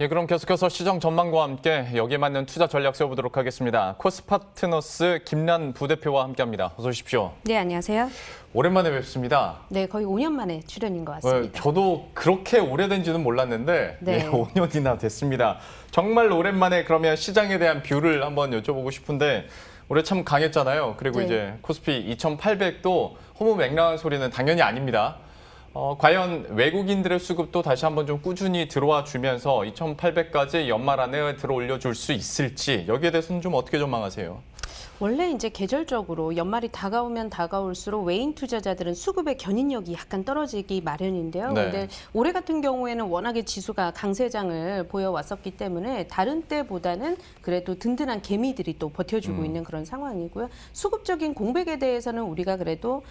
예, 그럼 계속해서 시장 전망과 함께 여기에 맞는 투자 전략 세워보도록 하겠습니다. 코스파트너스 김란 부대표와 함께합니다. 어서 오십시오. 네, 안녕하세요. 오랜만에 뵙습니다. 네, 거의 5년 만에 출연인 것 같습니다. 저도 그렇게 오래된지는 몰랐는데 네. 5년이나 됐습니다. 정말 오랜만에 그러면 시장에 대한 뷰를 한번 여쭤보고 싶은데 올해 참 강했잖아요. 그리고 네. 이제 코스피 2800도 허무맹랑한 소리는 당연히 아닙니다. 과연 외국인들의 수급도 다시 한번 좀 꾸준히 들어와 주면서 2,800까지 연말 안에 들어 올려줄 수 있을지 여기에 대해서는 좀 어떻게 전망하세요? 원래 이제 계절적으로 연말이 다가오면 다가올수록 외인 투자자들은 수급의 견인력이 약간 떨어지기 마련인데요. 네. 근데 올해 같은 경우에는 워낙에 지수가 강세장을 보여왔었기 때문에 다른 때보다는 그래도 든든한 개미들이 또 버텨주고 있는 그런 상황이고요. 수급적인 공백에 대해서는 우리가 그래도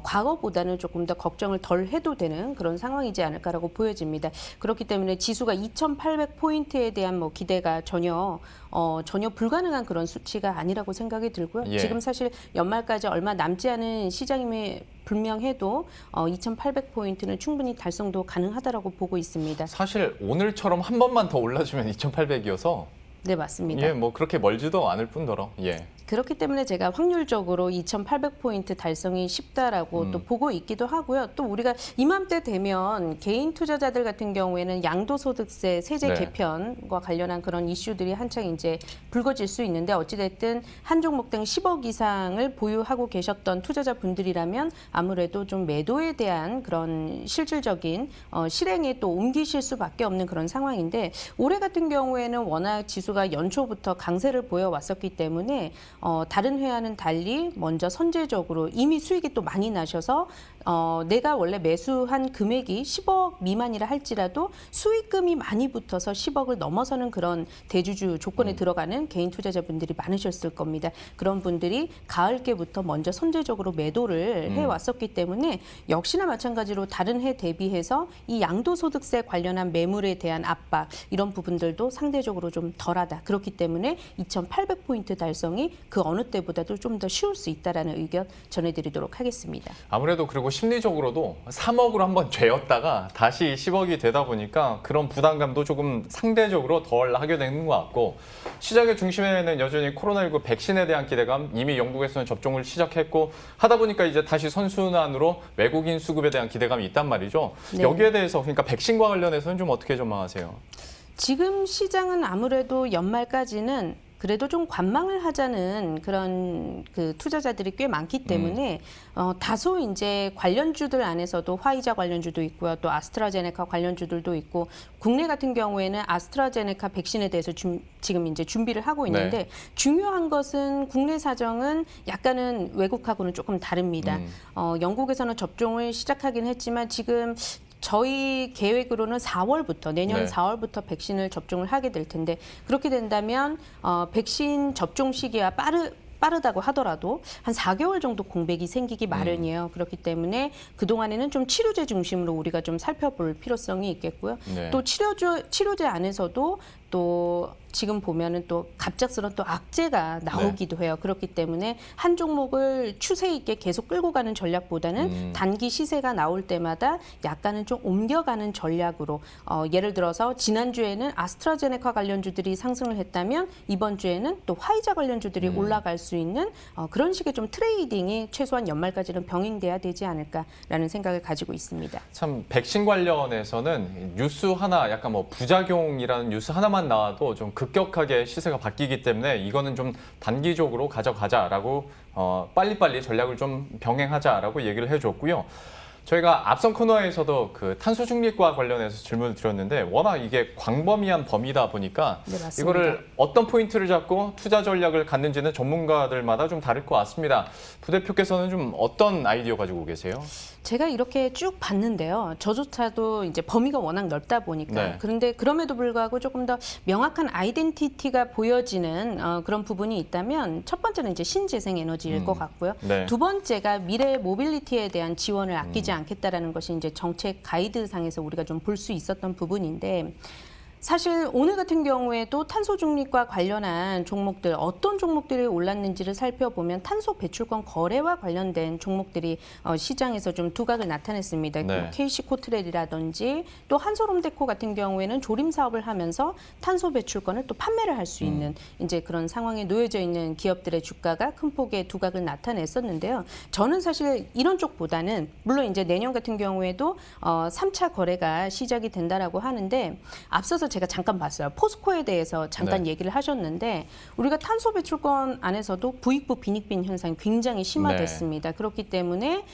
과거보다는 조금 더 걱정을 덜 해도 되는 그런 상황이지 않을까라고 보여집니다. 그렇기 때문에 지수가 2,800포인트에 대한 뭐 기대가 전혀 불가능한 그런 수치가 아니라고 생각이 들고요. 예. 지금 사실 연말까지 얼마 남지 않은 시장임에 불명해도 2,800포인트는 충분히 달성도 가능하다라고 보고 있습니다. 사실 오늘처럼 한 번만 더 올라주면 2,800이어서 네, 맞습니다. 예, 뭐 그렇게 멀지도 않을 뿐더러 예. 그렇기 때문에 제가 확률적으로 2,800포인트 달성이 쉽다라고 또 보고 있기도 하고요. 또 우리가 이맘때 되면 개인 투자자들 같은 경우에는 양도소득세 세제 네. 개편과 관련한 그런 이슈들이 한창 이제 불거질 수 있는데 어찌됐든 한 종목당 10억 이상을 보유하고 계셨던 투자자분들이라면 아무래도 좀 매도에 대한 그런 실질적인 실행에 또 옮기실 수밖에 없는 그런 상황인데 올해 같은 경우에는 워낙 지수가 연초부터 강세를 보여왔었기 때문에 다른 회와는 달리 먼저 선제적으로 이미 수익이 또 많이 나셔서 내가 원래 매수한 금액이 10억 미만이라 할지라도 수익금이 많이 붙어서 10억을 넘어서는 그런 대주주 조건에 들어가는 개인 투자자분들이 많으셨을 겁니다. 그런 분들이 가을께부터 먼저 선제적으로 매도를 해왔었기 때문에 역시나 마찬가지로 다른 해 대비해서 이 양도소득세 관련한 매물에 대한 압박 이런 부분들도 상대적으로 좀 덜하다. 그렇기 때문에 2,800포인트 달성이 그 어느 때보다도 좀 더 쉬울 수 있다라는 의견 전해드리도록 하겠습니다. 아무래도 그리고 심리적으로도 3억으로 한번 죄었다가 다시 10억이 되다 보니까 그런 부담감도 조금 상대적으로 덜 하게 되는 것 같고 시장의 중심에는 여전히 코로나19 백신에 대한 기대감 이미 영국에서는 접종을 시작했고 하다 보니까 이제 다시 선순환으로 외국인 수급에 대한 기대감이 있단 말이죠. 네. 여기에 대해서 그러니까 백신과 관련해서는 좀 어떻게 전망하세요? 지금 시장은 아무래도 연말까지는 그래도 좀 관망을 하자는 그런 그 투자자들이 꽤 많기 때문에 다소 이제 관련주들 안에서도 화이자 관련주도 있고요. 또 아스트라제네카 관련주들도 있고 국내 같은 경우에는 아스트라제네카 백신에 대해서 지금 이제 준비를 하고 있는데 네. 중요한 것은 국내 사정은 약간은 외국하고는 조금 다릅니다. 영국에서는 접종을 시작하긴 했지만 지금 저희 계획으로는 4월부터 내년 네. 4월부터 백신을 접종을 하게 될 텐데 그렇게 된다면 백신 접종 시기가 빠르다고 하더라도 한 4개월 정도 공백이 생기기 마련이에요. 그렇기 때문에 그동안에는 좀 치료제 중심으로 우리가 좀 살펴볼 필요성이 있겠고요. 네. 또 치료제 안에서도 또 지금 보면은 또 갑작스러운 또 악재가 나오기도 해요. 그렇기 때문에 한 종목을 추세 있게 계속 끌고 가는 전략보다는 단기 시세가 나올 때마다 약간은 좀 옮겨가는 전략으로 예를 들어서 지난주에는 아스트라제네카 관련주들이 상승을 했다면 이번 주에는 또 화이자 관련주들이 올라갈 수 있는 그런 식의 좀 트레이딩이 최소한 연말까지는 병행돼야 되지 않을까라는 생각을 가지고 있습니다. 참 백신 관련해서는 뉴스 하나 약간 뭐 부작용이라는 뉴스 하나만 나와도 좀 급격하게 시세가 바뀌기 때문에 이거는 좀 단기적으로 가져가자라고 빨리빨리 전략을 좀 병행하자라고 얘기를 해줬고요. 저희가 앞선 코너에서도 그 탄소 중립과 관련해서 질문을 드렸는데 워낙 이게 광범위한 범위다 보니까 네, 맞습니다. 이거를 어떤 포인트를 잡고 투자 전략을 갖는지는 전문가들마다 좀 다를 것 같습니다. 부대표께서는 좀 어떤 아이디어 가지고 계세요? 제가 이렇게 쭉 봤는데요. 저조차도 이제 범위가 워낙 넓다 보니까 네. 그런데 그럼에도 불구하고 조금 더 명확한 아이덴티티가 보여지는 그런 부분이 있다면 첫 번째는 이제 신재생 에너지일 것 같고요. 네. 두 번째가 미래 모빌리티에 대한 지원을 아끼지 않겠다라는 것이 이제 정책 가이드상에서 우리가 좀 볼 수 있었던 부분인데 사실 오늘 같은 경우에도 탄소 중립과 관련한 종목들 어떤 종목들이 올랐는지를 살펴보면 탄소 배출권 거래와 관련된 종목들이 시장에서 좀 두각을 나타냈습니다. 네. KC코트렐이라든지 또 한솔홈데코 같은 경우에는 조림 사업을 하면서 탄소 배출권을 또 판매를 할 수 있는 이제 그런 상황에 놓여져 있는 기업들의 주가가 큰 폭의 두각을 나타냈었는데요. 저는 사실 이런 쪽보다는 물론 이제 내년 같은 경우에도 3차 거래가 시작이 된다라고 하는데 앞서서 제가 잠깐 봤어요. 포스코에 대해서 잠깐 네. 얘기를 하셨는데 우리가 탄소 배출권 안에서도 부익부 빈익빈 현상이 굉장히 심화됐습니다. 그렇기 때문에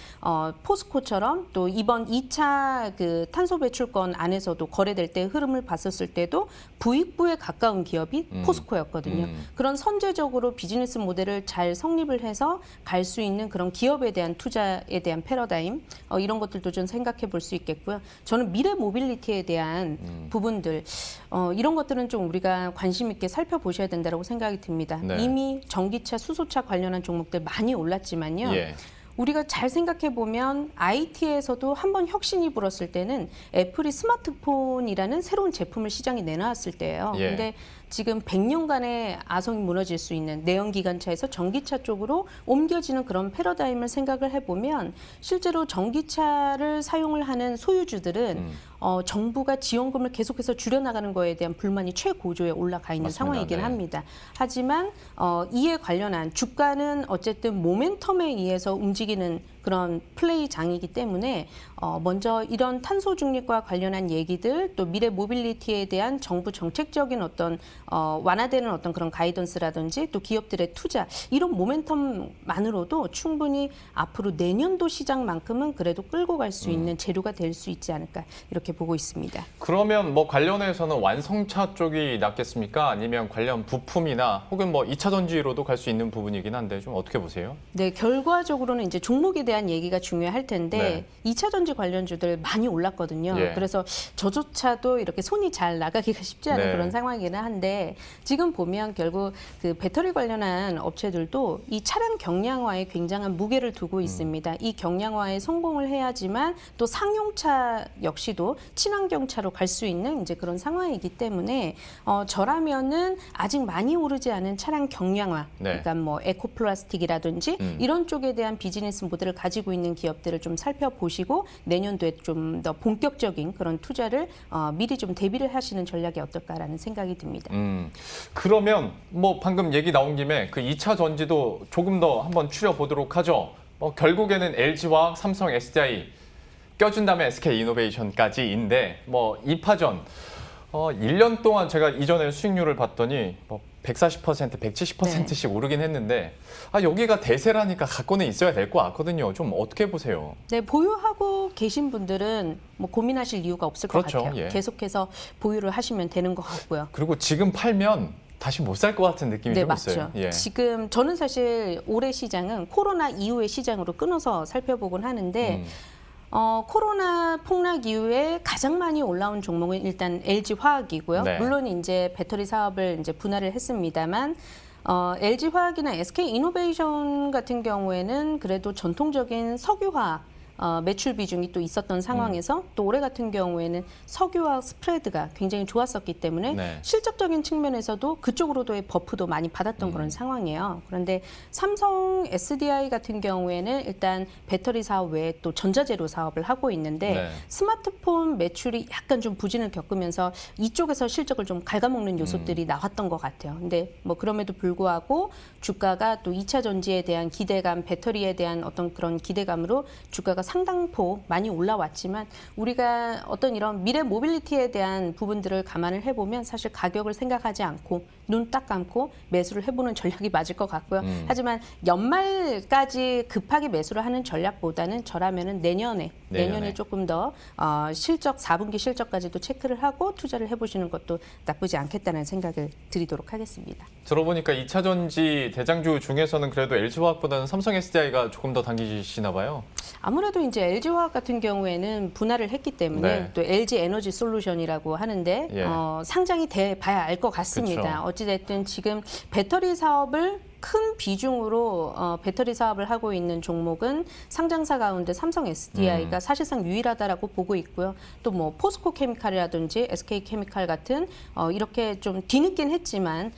포스코처럼 또 이번 2차 그 탄소 배출권 안에서도 거래될 때 흐름을 봤었을 때도 부익부에 가까운 기업이 포스코였거든요. 그런 선제적으로 비즈니스 모델을 잘 성립을 해서 갈 수 있는 그런 기업에 대한 투자에 대한 패러다임 이런 것들도 좀 생각해 볼 수 있겠고요. 저는 미래 모빌리티에 대한 부분들 이런 것들은 좀 우리가 관심 있게 살펴보셔야 된다고 생각이 듭니다. 네. 이미 전기차, 수소차 관련한 종목들 많이 올랐지만요. 예. 우리가 잘 생각해 보면 IT에서도 한번 혁신이 불었을 때는 애플이 스마트폰이라는 새로운 제품을 시장에 내놨을 때예요. 예. 근데 지금 100년간의 아성이 무너질 수 있는 내연기관차에서 전기차 쪽으로 옮겨지는 그런 패러다임을 생각을 해보면 실제로 전기차를 사용을 하는 소유주들은 정부가 지원금을 계속해서 줄여나가는 거에 대한 불만이 최고조에 올라가 있는 맞습니다. 상황이긴 네. 합니다. 하지만 이에 관련한 주가는 어쨌든 모멘텀에 의해서 움직이는 그런 플레이장이기 때문에 먼저 이런 탄소 중립과 관련한 얘기들 또 미래 모빌리티에 대한 정부 정책적인 어떤 완화되는 어떤 그런 가이던스라든지 또 기업들의 투자 이런 모멘텀만으로도 충분히 앞으로 내년도 시장만큼은 그래도 끌고 갈 수 있는 재료가 될 수 있지 않을까 이렇게 보고 있습니다. 그러면 뭐 관련해서는 완성차 쪽이 낫겠습니까? 아니면 관련 부품이나 혹은 뭐 2차 전지로도 갈 수 있는 부분이긴 한데 좀 어떻게 보세요? 네, 결과적으로는 이제 종목에 대한 얘기가 중요할 텐데 2차 전지 관련주들 많이 올랐거든요. 예. 그래서 저조차도 이렇게 손이 잘 나가기가 쉽지 않은 네. 그런 상황이기는 한데 지금 보면 결국 그 배터리 관련한 업체들도 이 차량 경량화에 굉장한 무게를 두고 있습니다. 이 경량화에 성공을 해야지만 또 상용차 역시도 친환경차로 갈 수 있는 이제 그런 상황이기 때문에 저라면은 아직 많이 오르지 않은 차량 경량화, 네. 그러니까 뭐 에코플라스틱이라든지 이런 쪽에 대한 비즈니스 모델을 가지고 있는 기업들을 좀 살펴보시고 내년도에 좀 더 본격적인 그런 투자를 미리 좀 대비를 하시는 전략이 어떨까라는 생각이 듭니다. 그러면 뭐 방금 얘기 나온 김에 그 2차 전지도 조금 더 한번 추려보도록 하죠. 결국에는 LG화학, 삼성, SDI 껴준 다음에 SK이노베이션까지인데 뭐 2파전 1년 동안 제가 이전에 수익률을 봤더니 뭐 140%, 170%씩 오르긴 했는데 여기가 대세라니까 갖고는 있어야 될 것 같거든요. 좀 어떻게 보세요? 네, 보유하고 계신 분들은 뭐 고민하실 이유가 없을 그렇죠, 것 같아요. 예. 계속해서 보유를 하시면 되는 것 같고요. 그리고 지금 팔면 다시 못 살 것 같은 느낌이 네, 좀 맞죠. 있어요. 예. 지금 저는 사실 올해 시장은 코로나 이후의 시장으로 끊어서 살펴보곤 하는데 코로나 폭락 이후에 가장 많이 올라온 종목은 일단 LG 화학이고요. 네. 물론 이제 배터리 사업을 이제 분할을 했습니다만 LG 화학이나 SK 이노베이션 같은 경우에는 그래도 전통적인 석유화학 매출 비중이 또 있었던 상황에서 또 올해 같은 경우에는 석유화학 스프레드가 굉장히 좋았었기 때문에 네. 실적적인 측면에서도 그쪽으로도의 버프도 많이 받았던 그런 상황이에요. 그런데 삼성 SDI 같은 경우에는 일단 배터리 사업 외에 또 전자재료 사업을 하고 있는데 네. 스마트폰 매출이 약간 좀 부진을 겪으면서 이쪽에서 실적을 좀 갉아먹는 요소들이 나왔던 것 같아요. 근데 뭐 그럼에도 불구하고 주가가 또 2차 전지에 대한 기대감, 배터리에 대한 어떤 그런 기대감으로 주가가 상당폭 많이 올라왔지만 우리가 어떤 이런 미래 모빌리티에 대한 부분들을 감안을 해보면 사실 가격을 생각하지 않고 눈 딱 감고 매수를 해보는 전략이 맞을 것 같고요. 하지만 연말까지 급하게 매수를 하는 전략보다는 저라면은 내년에 조금 더 실적 4분기 실적까지도 체크를 하고 투자를 해보시는 것도 나쁘지 않겠다는 생각을 드리도록 하겠습니다. 들어보니까 2차 전지 대장주 중에서는 그래도 LG화학보다는 삼성 SDI가 조금 더 당기시나 봐요. 아무래도 이제 LG화학 같은 경우에는 분할을 했기 때문에 네. 또 LG 에너지 솔루션이라고 하는데 예. 상장이 돼 봐야 알 것 같습니다. 그쵸. 어찌됐든 지금 배터리 사업을 큰 비중으로 배터리 사업을 하고 있는 종목은 상장사 가운데 삼성 SDI가 사실상 유일하다라고 보고 있고요. 또 뭐 포스코 케미칼이라든지 SK 케미칼 같은 이렇게 좀 뒤늦긴 했지만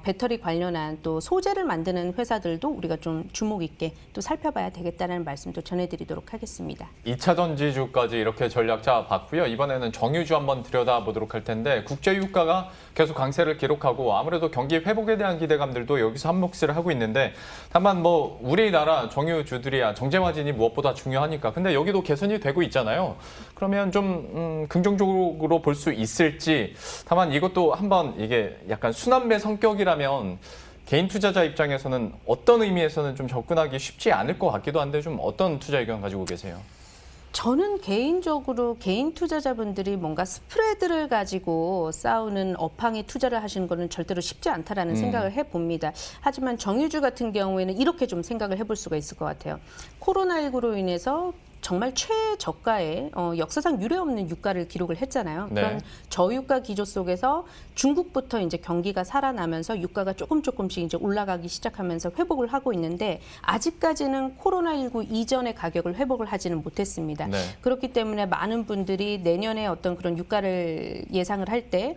배터리 관련한 또 소재를 만드는 회사들도 우리가 좀 주목 있게 또 살펴봐야 되겠다는 말씀도 전해드리도록 하겠습니다. 2차 전지주까지 이렇게 전략 잡았고요. 이번에는 정유주 한번 들여다보도록 할 텐데 국제유가가 계속 강세를 기록하고 아무래도 경기 회복에 대한 기대감들도 여기서 한몫을 하고 있는데 다만 뭐 우리나라 정유주들이야 정제마진이 무엇보다 중요하니까 근데 여기도 개선이 되고 있잖아요. 그러면 좀 긍정적으로 볼 수 있을지 다만 이것도 한번 이게 약간 순환매 성격이라면 개인 투자자 입장에서는 어떤 의미에서는 좀 접근하기 쉽지 않을 것 같기도 한데 좀 어떤 투자 의견 가지고 계세요? 저는 개인적으로 개인 투자자분들이 뭔가 스프레드를 가지고 싸우는 업황에 투자를 하시는 거는 절대로 쉽지 않다라는 생각을 해봅니다. 하지만 정유주 같은 경우에는 이렇게 좀 생각을 해볼 수가 있을 것 같아요. 코로나19로 인해서 정말 최저가의 역사상 유례없는 유가를 기록을 했잖아요. 네. 그런 저유가 기조 속에서 중국부터 이제 경기가 살아나면서 유가가 조금씩 이제 올라가기 시작하면서 회복을 하고 있는데 아직까지는 코로나19 이전의 가격을 회복을 하지는 못했습니다. 네. 그렇기 때문에 많은 분들이 내년에 어떤 그런 유가를 예상을 할 때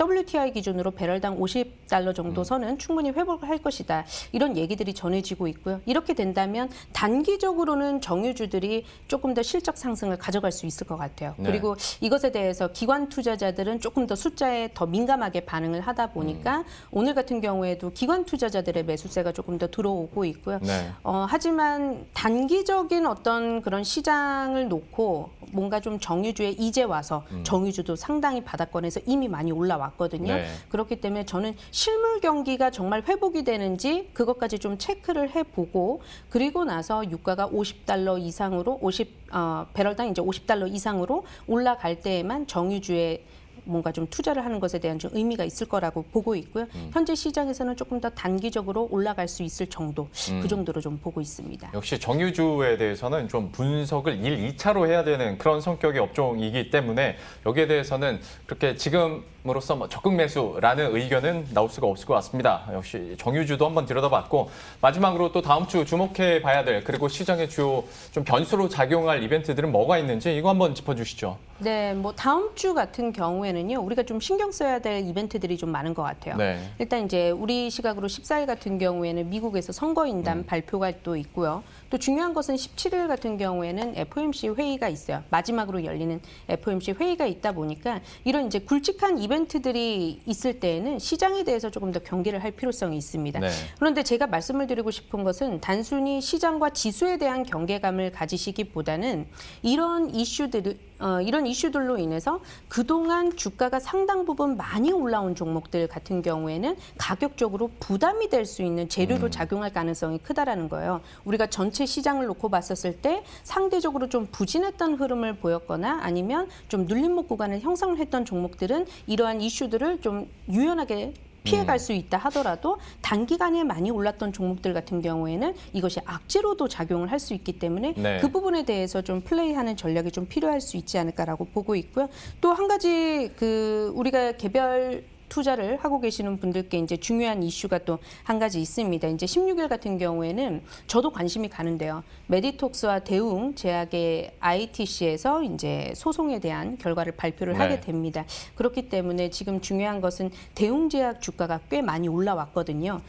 WTI 기준으로 배럴당 $50 정도 선은 충분히 회복을 할 것이다. 이런 얘기들이 전해지고 있고요. 이렇게 된다면 단기적으로는 정유주들이 조금 더 실적 상승을 가져갈 수 있을 것 같아요. 네. 그리고 이것에 대해서 기관 투자자들은 조금 더 숫자에 더 민감하게 반응을 하다 보니까 오늘 같은 경우에도 기관 투자자들의 매수세가 조금 더 들어오고 있고요. 네. 하지만 단기적인 어떤 그런 시장을 놓고 뭔가 좀 정유주에 이제 와서 정유주도 상당히 바닥권에서 이미 많이 올라왔거든요. 네. 그렇기 때문에 저는 실물 경기가 정말 회복이 되는지 그것까지 좀 체크를 해보고 그리고 나서 유가가 $50 이상으로 배럴당 이제 $50 이상으로 올라갈 때에만 정유주에 뭔가 좀 투자를 하는 것에 대한 좀 의미가 있을 거라고 보고 있고요. 현재 시장에서는 조금 더 단기적으로 올라갈 수 있을 정도, 그 정도로 좀 보고 있습니다. 역시 정유주에 대해서는 좀 분석을 1, 2차로 해야 되는 그런 성격의 업종이기 때문에 여기에 대해서는 그렇게 지금으로서 뭐 적극 매수라는 의견은 나올 수가 없을 것 같습니다. 역시 정유주도 한번 들여다봤고 마지막으로 또 다음 주 주목해 봐야 될 그리고 시장의 주요 좀 변수로 작용할 이벤트들은 뭐가 있는지 이거 한번 짚어주시죠. 네, 뭐 다음 주 같은 경우에는요, 우리가 좀 신경 써야 될 이벤트들이 좀 많은 것 같아요. 네. 일단 이제 우리 시각으로 14일 같은 경우에는 미국에서 선거인단 발표가 또 있고요. 또 중요한 것은 17일 같은 경우에는 FOMC 회의가 있어요. 마지막으로 열리는 FOMC 회의가 있다 보니까 이런 이제 굵직한 이벤트들이 있을 때에는 시장에 대해서 조금 더 경계를 할 필요성이 있습니다. 네. 그런데 제가 말씀을 드리고 싶은 것은 단순히 시장과 지수에 대한 경계감을 가지시기보다는 이런 이슈들로 인해서 그동안 주가가 상당 부분 많이 올라온 종목들 같은 경우에는 가격적으로 부담이 될 수 있는 재료로 작용할 가능성이 크다라는 거예요. 우리가 전체 시장을 놓고 봤었을 때 상대적으로 좀 부진했던 흐름을 보였거나 아니면 좀 눌림목 구간을 형성을 했던 종목들은 이러한 이슈들을 좀 유연하게 피해갈 수 있다 하더라도 단기간에 많이 올랐던 종목들 같은 경우에는 이것이 악재로도 작용을 할 수 있기 때문에 네. 그 부분에 대해서 좀 플레이하는 전략이 좀 필요할 수 있지 않을까라고 보고 있고요. 또 한 가지 우리가 개별 투자를 하고 계시는 분들께 이제 중요한 이슈가 또 한 가지 있습니다. 이제 16일 같은 경우에는 저도 관심이 가는데요. 메디톡스와 대웅 제약의 ITC에서 이제 소송에 대한 결과를 발표를 하게 됩니다. 그렇기 때문에 지금 중요한 것은 대웅 제약 주가가 꽤 많이 올라왔거든요.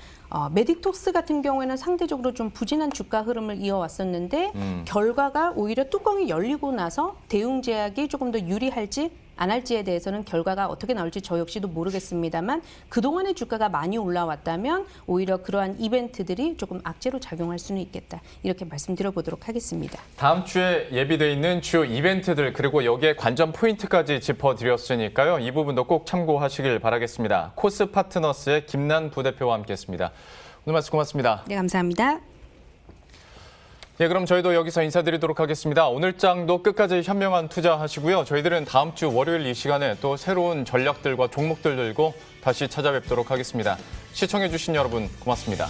메디톡스 같은 경우에는 상대적으로 좀 부진한 주가 흐름을 이어왔었는데 결과가 오히려 뚜껑이 열리고 나서 대웅 제약이 조금 더 유리할지 안 할지에 대해서는 결과가 어떻게 나올지 저 역시도 모르겠습니다만 그동안의 주가가 많이 올라왔다면 오히려 그러한 이벤트들이 조금 악재로 작용할 수는 있겠다. 이렇게 말씀드려보도록 하겠습니다. 다음 주에 예비되어 있는 주요 이벤트들 그리고 여기에 관전 포인트까지 짚어드렸으니까요. 이 부분도 꼭 참고하시길 바라겠습니다. 코스파트너스의 김난 부대표와 함께했습니다. 오늘 말씀 고맙습니다. 네, 감사합니다. 예, 그럼 저희도 여기서 인사드리도록 하겠습니다. 오늘 장도 끝까지 현명한 투자하시고요. 저희들은 다음 주 월요일 이 시간에 또 새로운 전략들과 종목들 들고 다시 찾아뵙도록 하겠습니다. 시청해주신 여러분 고맙습니다.